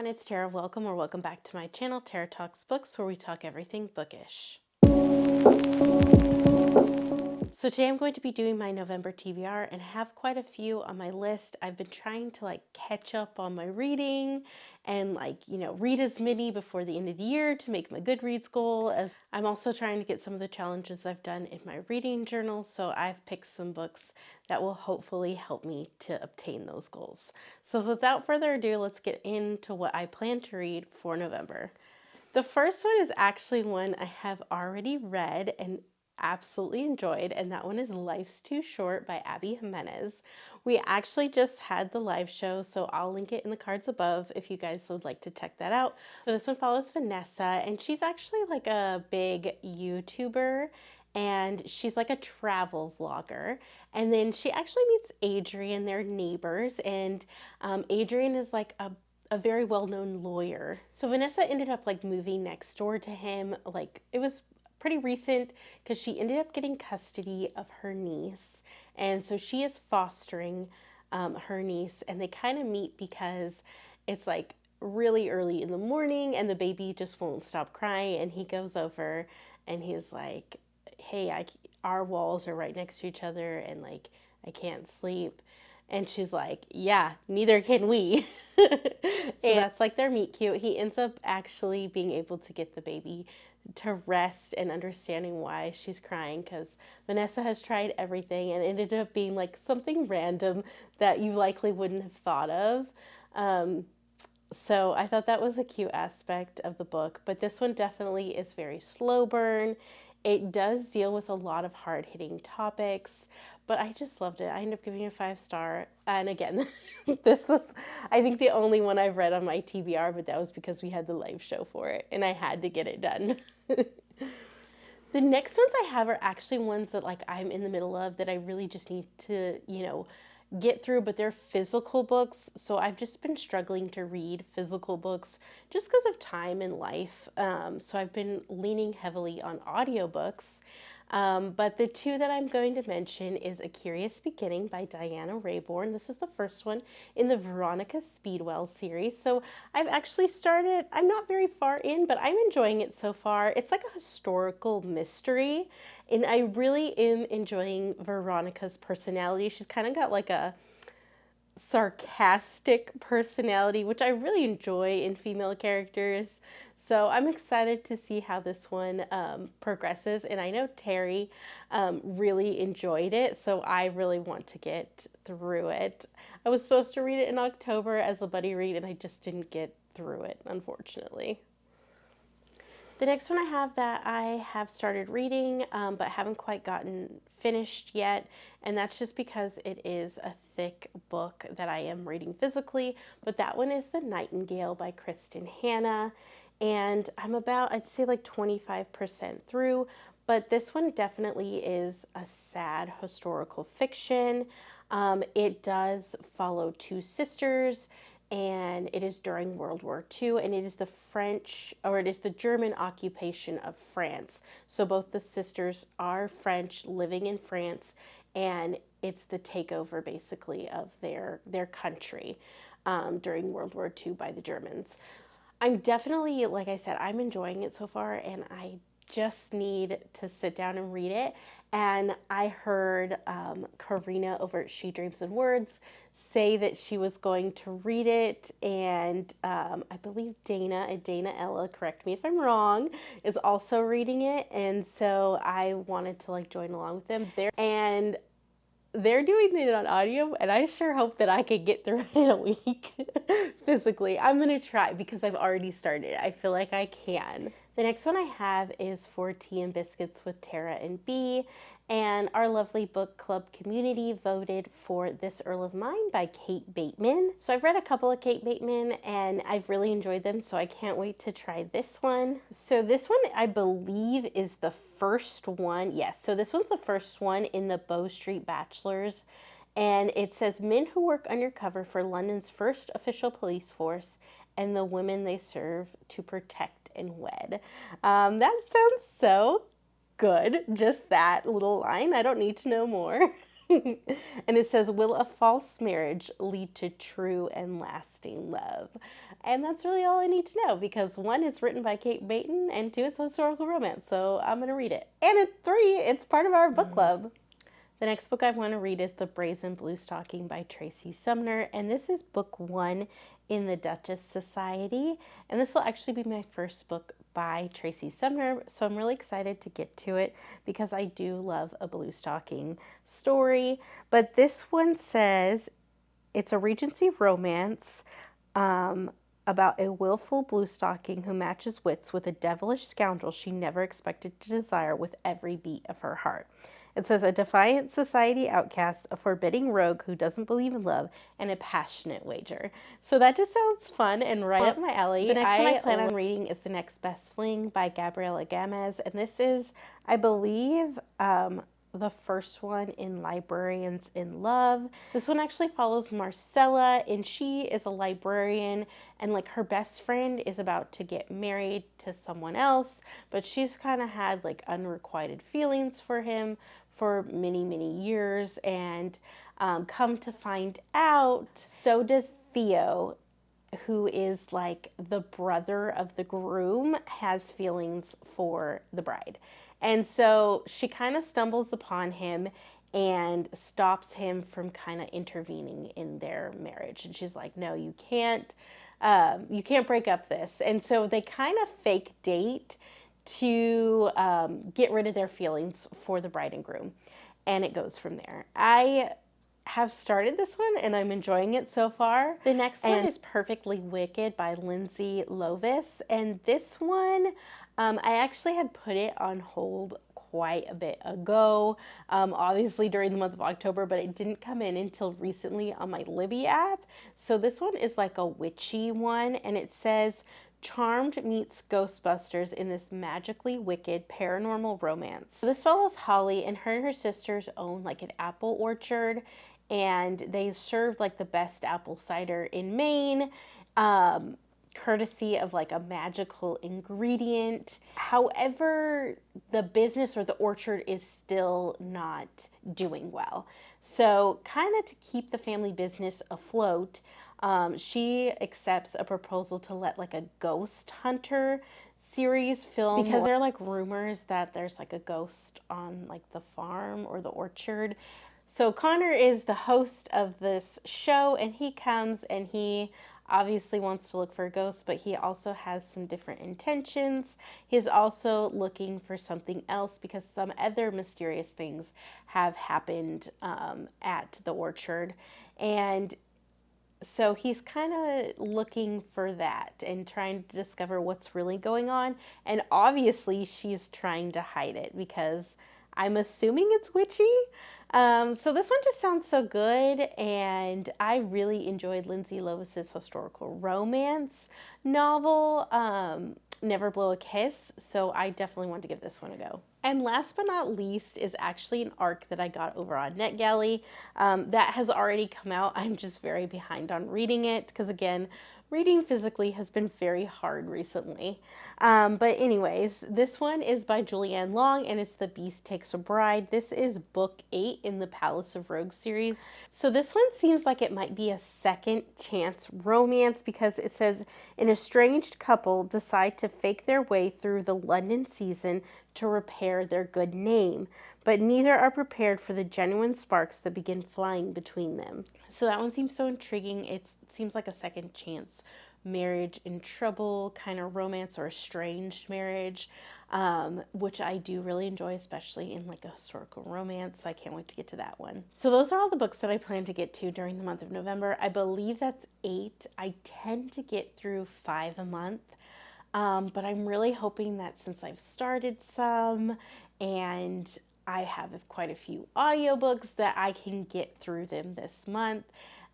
everyone, it's Tara. Welcome back to my channel, Tara Talks Books, where we talk everything bookish. So today I'm going to be doing my November TBR and I have quite a few on my list. I've been trying to catch up on my reading and read as many before the end of the year to make my Goodreads goal. As I'm also trying to get some of the challenges I've done in my reading journal, so I've picked some books that will hopefully help me to obtain those goals. So without further ado, let's get into what I plan to read for November. The first one is actually one I have already read and absolutely enjoyed, and that one is Life's Too Short by Abby Jimenez. We actually just had the live show, so I'll link it in the cards above if you guys would like to check that out. So this one follows Vanessa, and she's actually like a big YouTuber, and she's like a travel vlogger. And then she actually meets Adrian, they're neighbors, and Adrian is like a very well-known lawyer. So Vanessa ended up moving next door to him. It was pretty recent because she ended up getting custody of her niece, and so she is fostering her niece, and they kind of meet because it's really early in the morning and the baby just won't stop crying, and he goes over and he's like, hey, our walls are right next to each other and I can't sleep. And she's like, yeah, neither can we. So that's their meet cute. He ends up actually being able to get the baby to rest and understanding why she's crying, because Vanessa has tried everything and it ended up being something random that you likely wouldn't have thought of. So I thought that was a cute aspect of the book, but this one definitely is very slow burn. It does deal with a lot of hard-hitting topics, but I just loved it. I ended up giving it a 5-star. And again, this was, I think, the only one I've read on my TBR, but that was because we had the live show for it, and I had to get it done. The next ones I have are actually ones that I'm in the middle of that I really just need to, get through, but they're physical books. So I've just been struggling to read physical books just because of time and life. So I've been leaning heavily on audiobooks. But the two that I'm going to mention is A Curious Beginning by Diana Raybourn. This is the first one in the Veronica Speedwell series. So I've actually started, I'm not very far in, but I'm enjoying it so far. It's like a historical mystery, and I really am enjoying Veronica's personality. She's kind of got a sarcastic personality, which I really enjoy in female characters. So I'm excited to see how this one progresses. And I know Terry really enjoyed it, so I really want to get through it. I was supposed to read it in October as a buddy read, and I just didn't get through it, unfortunately. The next one I have that I have started reading, but haven't quite gotten finished yet, and that's just because it is a thick book that I am reading physically, but that one is The Nightingale by Kristen Hanna, and I'm about, I'd say 25% through, but this one definitely is a sad historical fiction. It does follow two sisters, and it is during World War II, and it is the German occupation of France. So both the sisters are French living in France, and it's the takeover basically of their country during World War II by the Germans. I'm definitely, like I said, I'm enjoying it so far, and I just need to sit down and read it. And I heard Karina over at She Dreams in Words say that she was going to read it, and I believe Dana Ella, correct me if I'm wrong, is also reading it, and so I wanted to join along with them there. And they're doing it on audio, and I sure hope that I could get through it in a week physically. I'm gonna try because I've already started. I feel like I can. The next one I have is For Tea and Biscuits with Tara and Bea, and our lovely book club community voted for This Earl of Mine by Kate Bateman. So I've read a couple of Kate Bateman, and I've really enjoyed them, so I can't wait to try this one. So this one, I believe, is the first one. Yes, so this one's the first one in the Bow Street Bachelors, and it says men who work undercover for London's first official police force and the women they serve to protect and wed. That sounds so good, just that little line. I don't need to know more. And it says, will a false marriage lead to true and lasting love? And that's really all I need to know, because one, it's written by Kate Baton, and two, it's a historical romance, so I'm going to read it. And at three, it's part of our book club. The next book I want to read is The Brazen Blue Stocking by Tracy Sumner, and this is book one in the Duchess Society, and this will actually be my first book by Tracy Sumner, so I'm really excited to get to it because I do love a blue stocking story. But this one says it's a Regency romance about a willful blue stocking who matches wits with a devilish scoundrel she never expected to desire with every beat of her heart. It says a defiant society outcast, a forbidding rogue who doesn't believe in love, and a passionate wager. So that just sounds fun and right up my alley. The next one I plan on reading is The Next Best Fling by Gabriela Gamez, and this is, I believe, the first one in Librarians in Love. This one actually follows Marcella, and she is a librarian, and like her best friend is about to get married to someone else, but she's kind of had like unrequited feelings for him for many, many years, and come to find out, so does Theo, who is like the brother of the groom, has feelings for the bride. And so she kind of stumbles upon him and stops him from kind of intervening in their marriage. And she's like, no, you can't break up this. And so they kind of fake date to get rid of their feelings for the bride and groom. And it goes from there. I have started this one and I'm enjoying it so far. The next one is Perfectly Wicked by Lindsay Lovis. And this one, I actually had put it on hold quite a bit ago, obviously during the month of October, but it didn't come in until recently on my Libby app. So this one is like a witchy one, and it says, Charmed meets Ghostbusters in this magically wicked paranormal romance. So this follows Holly, and her sisters own like an apple orchard, and they serve like the best apple cider in Maine, courtesy of like a magical ingredient. However, the business or the orchard is still not doing well. So kind of to keep the family business afloat, she accepts a proposal to let like a ghost hunter series film, because there are like rumors that there's like a ghost on like the farm or the orchard. So Connor is the host of this show, and he comes and he obviously wants to look for a ghost, but he also has some different intentions. He's also looking for something else because some other mysterious things have happened at the orchard. And so he's kind of looking for that and trying to discover what's really going on. And obviously she's trying to hide it because I'm assuming it's witchy. So this one just sounds so good, and I really enjoyed Lindsay Lovis's historical romance novel, Never Blow a Kiss, so I definitely want to give this one a go. And last but not least is actually an arc that I got over on NetGalley. That has already come out. I'm just very behind on reading it because, again, reading physically has been very hard recently. But anyways, this one is by Julianne Long, and it's The Beast Takes a Bride. This is book 8 in the Palace of Rogues series. So this one seems like it might be a second chance romance because it says an estranged couple decide to fake their way through the London season to repair their good name, but neither are prepared for the genuine sparks that begin flying between them. So that one seems so intriguing. It seems like a second chance marriage in trouble kind of romance, or estranged marriage, which I do really enjoy, especially in like a historical romance. So I can't wait to get to that one. So those are all the books that I plan to get to during the month of November. I believe that's 8. I tend to get through 5 a month. But I'm really hoping that since I've started some and I have quite a few audiobooks, that I can get through them this month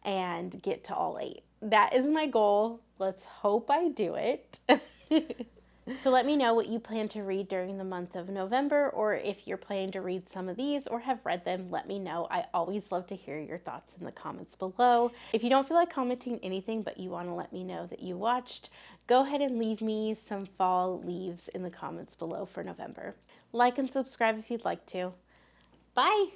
and get to all 8. That is my goal. Let's hope I do it. So let me know what you plan to read during the month of November, or if you're planning to read some of these or have read them, let me know. I always love to hear your thoughts in the comments below. If you don't feel like commenting anything, but you want to let me know that you watched, go ahead and leave me some fall leaves in the comments below for November. Like and subscribe if you'd like to. Bye!